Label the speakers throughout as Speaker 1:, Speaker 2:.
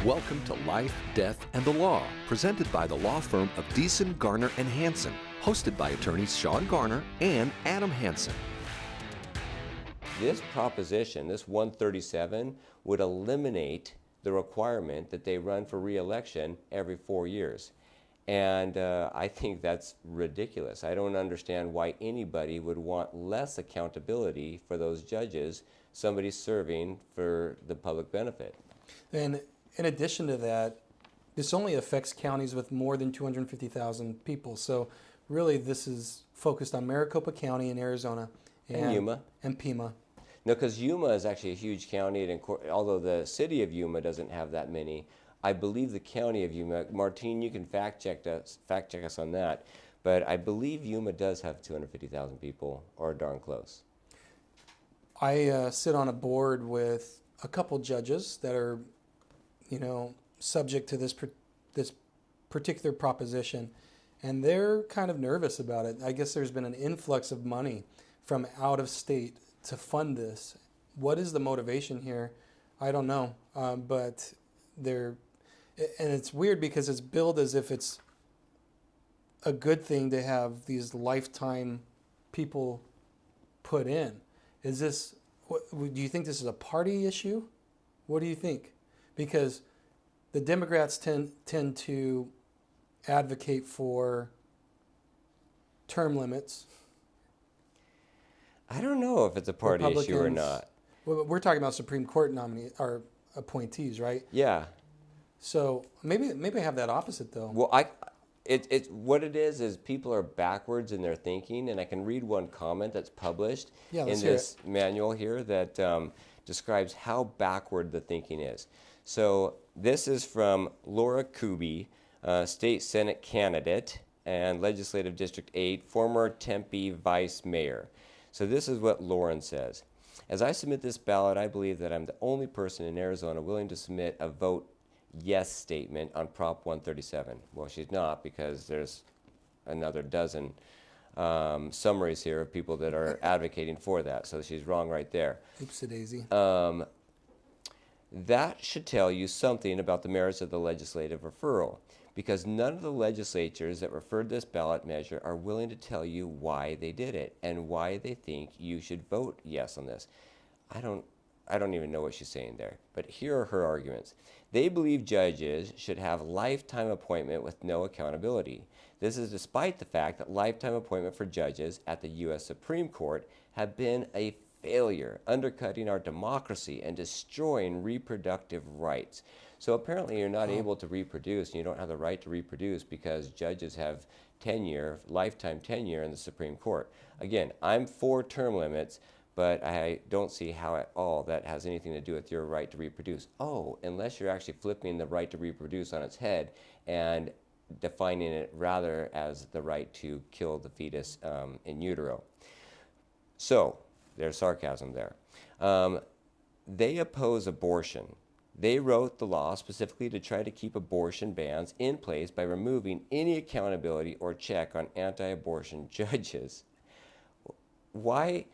Speaker 1: Welcome to Life, Death, and the Law, presented by the law firm of Deason, Garner, and Hansen, hosted by attorneys Sean Garner and Adam Hansen.
Speaker 2: This proposition, this 137, would eliminate the requirement that they run for re-election every 4 years. And I think that's ridiculous. I don't understand why anybody would want less accountability for those judges, somebody serving for the public benefit.
Speaker 3: And in addition to that, this only affects counties with more than 250,000 people. So really this is focused on Maricopa County in Arizona.
Speaker 2: And Yuma.
Speaker 3: And Pima.
Speaker 2: No, because Yuma is actually a huge county, and although the city of Yuma doesn't have that many, I believe the county of Yuma, Martine, you can fact check us on that, but I believe Yuma does have 250,000 people, or darn close.
Speaker 3: I sit on a board with a couple judges that are, subject to this particular proposition, and they're kind of nervous about it. I guess there's been an influx of money from out of state to fund this. What is the motivation here? I don't know, but and it's weird because it's billed as if it's a good thing to have these lifetime people put in. Is this, do you think this is a party issue? What do you think? Because the Democrats tend to advocate for term limits.
Speaker 2: I don't know if it's a party issue or not.
Speaker 3: Well, we're talking about Supreme Court or appointees, right?
Speaker 2: Yeah.
Speaker 3: So maybe I have that opposite though.
Speaker 2: Well, it's what it is people are backwards in their thinking, and I can read one comment that's published in this manual here that describes how backward the thinking is. So this is from Laura Kuby, State Senate candidate and Legislative District 8, former Tempe Vice Mayor. So this is what Lauren says. As I submit this ballot, I believe that I'm the only person in Arizona willing to submit a vote yes statement on Prop 137. Well, she's not, because there's another dozen summaries here of people that are advocating for that. So she's wrong right there.
Speaker 3: Oopsie daisy.
Speaker 2: That should tell you something about the merits of the legislative referral, because none of the legislatures that referred this ballot measure are willing to tell you why they did it and why they think you should vote yes on this. I don't even know what she's saying there, but here are her arguments. They believe judges should have lifetime appointment with no accountability. This is despite the fact that lifetime appointment for judges at the U.S. Supreme Court have been a failure, undercutting our democracy and destroying reproductive rights. So apparently you're not able to reproduce, and you don't have the right to reproduce because judges have tenure, lifetime tenure in the Supreme Court. Again, I'm for term limits, but I don't see how at all that has anything to do with your right to reproduce. Oh, unless you're actually flipping the right to reproduce on its head and defining it rather as the right to kill the fetus in utero. So, there's sarcasm there. They oppose abortion. They wrote the law specifically to try to keep abortion bans in place by removing any accountability or check on anti-abortion judges. Why?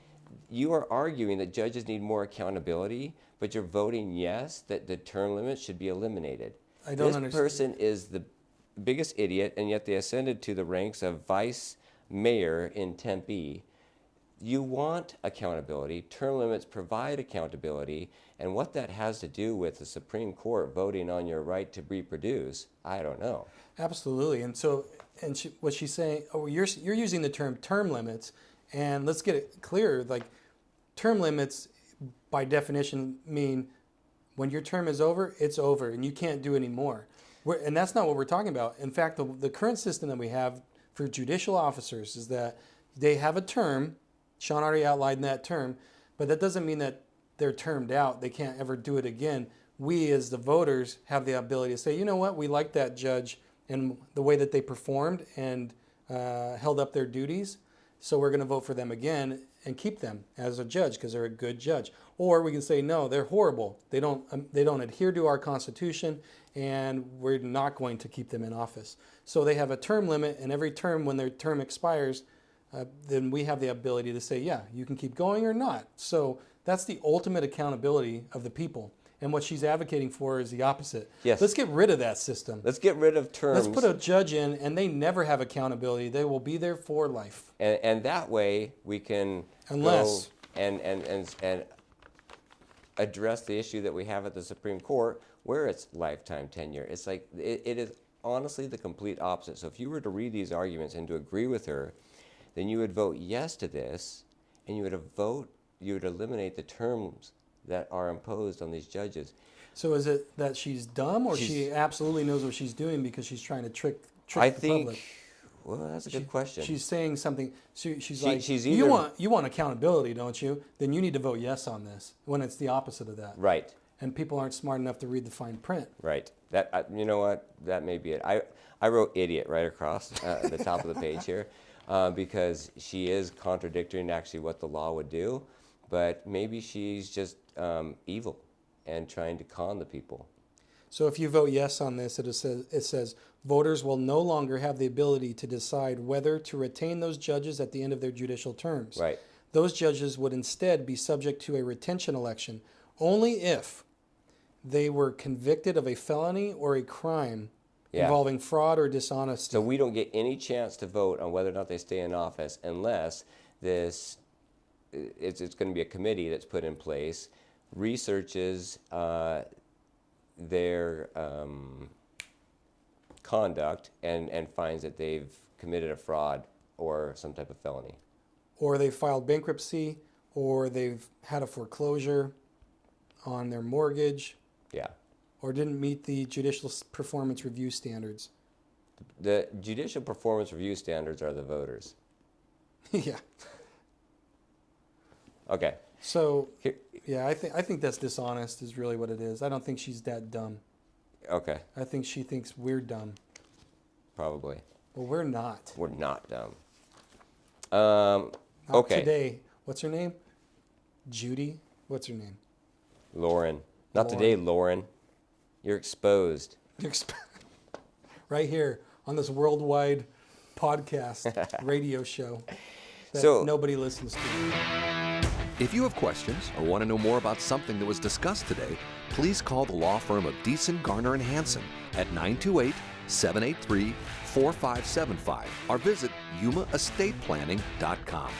Speaker 2: You are arguing that judges need more accountability, but you're voting yes, that the term limit should be eliminated.
Speaker 3: I don't
Speaker 2: understand. This person is the biggest idiot, and yet they ascended to the ranks of vice mayor in Tempe. You want accountability. Term limits provide accountability, and what that has to do with the Supreme Court voting on your right to reproduce, I don't know.
Speaker 3: Absolutely. And so, what she's saying, you're using the term limits, and let's get it clear. Like, term limits, by definition, mean when your term is over, it's over, and you can't do any more. And that's not what we're talking about. In fact, the current system that we have for judicial officers is that they have a term. Sean already outlined that term, but that doesn't mean that they're termed out. They can't ever do it again. We, as the voters, have the ability to say, you know what, we like that judge and the way that they performed and held up their duties, so we're going to vote for them again and keep them as a judge because they're a good judge. Or we can say, no, they're horrible. They don't adhere to our Constitution, and we're not going to keep them in office. So they have a term limit, and every term, when their term expires, then we have the ability to say, yeah, you can keep going or not. So that's the ultimate accountability of the people. And what she's advocating for is the opposite.
Speaker 2: Yes.
Speaker 3: Let's get rid of that system.
Speaker 2: Let's get rid of terms.
Speaker 3: Let's put a judge in, and they never have accountability. They will be there for life.
Speaker 2: And that way we can
Speaker 3: Unless-
Speaker 2: go and address the issue that we have at the Supreme Court where it's lifetime tenure. It's like, it is honestly the complete opposite. So if you were to read these arguments and to agree with her, then you would vote yes to this, and you would eliminate the terms that are imposed on these judges.
Speaker 3: So is it that she's dumb, or she absolutely knows what she's doing because she's trying to trick
Speaker 2: I
Speaker 3: the
Speaker 2: think,
Speaker 3: public?
Speaker 2: well, that's a good question.
Speaker 3: She's saying something. She's
Speaker 2: either-
Speaker 3: you want accountability, don't you? Then you need to vote yes on this. When it's the opposite of that.
Speaker 2: Right.
Speaker 3: And people aren't smart enough to read the fine print.
Speaker 2: Right. That you know what? That may be it. I wrote idiot right across the top of the page here because she is contradicting actually what the law would do, but maybe she's just evil and trying to con the people.
Speaker 3: So if you vote yes on this, it says voters will no longer have the ability to decide whether to retain those judges at the end of their judicial terms.
Speaker 2: Right.
Speaker 3: Those judges would instead be subject to a retention election only if they were convicted of a felony or a crime involving fraud or dishonesty.
Speaker 2: So we don't get any chance to vote on whether or not they stay in office unless it's going to be a committee that's put in place, researches their conduct and finds that they've committed a fraud or some type of felony.
Speaker 3: Or they filed bankruptcy, or they've had a foreclosure on their mortgage,
Speaker 2: Yeah.
Speaker 3: or didn't meet the judicial performance review standards.
Speaker 2: The judicial performance review standards are the voters.
Speaker 3: Yeah.
Speaker 2: Okay.
Speaker 3: So,
Speaker 2: Here,
Speaker 3: yeah, I think that's dishonest is really what it is. I don't think she's that dumb.
Speaker 2: okay.
Speaker 3: I think she thinks we're dumb.
Speaker 2: Probably.
Speaker 3: Well, we're not.
Speaker 2: We're not dumb.
Speaker 3: Not
Speaker 2: Okay.
Speaker 3: today. What's her name? Judy? What's her name?
Speaker 2: Lauren. Not today, Lauren. You're exposed.
Speaker 3: Right here on this worldwide podcast radio show that
Speaker 2: So-
Speaker 3: nobody listens to.
Speaker 1: If you have questions or want to know more about something that was discussed today, please call the law firm of Deason, Garner, and Hansen at 928-783-4575 or visit yumaestateplanning.com.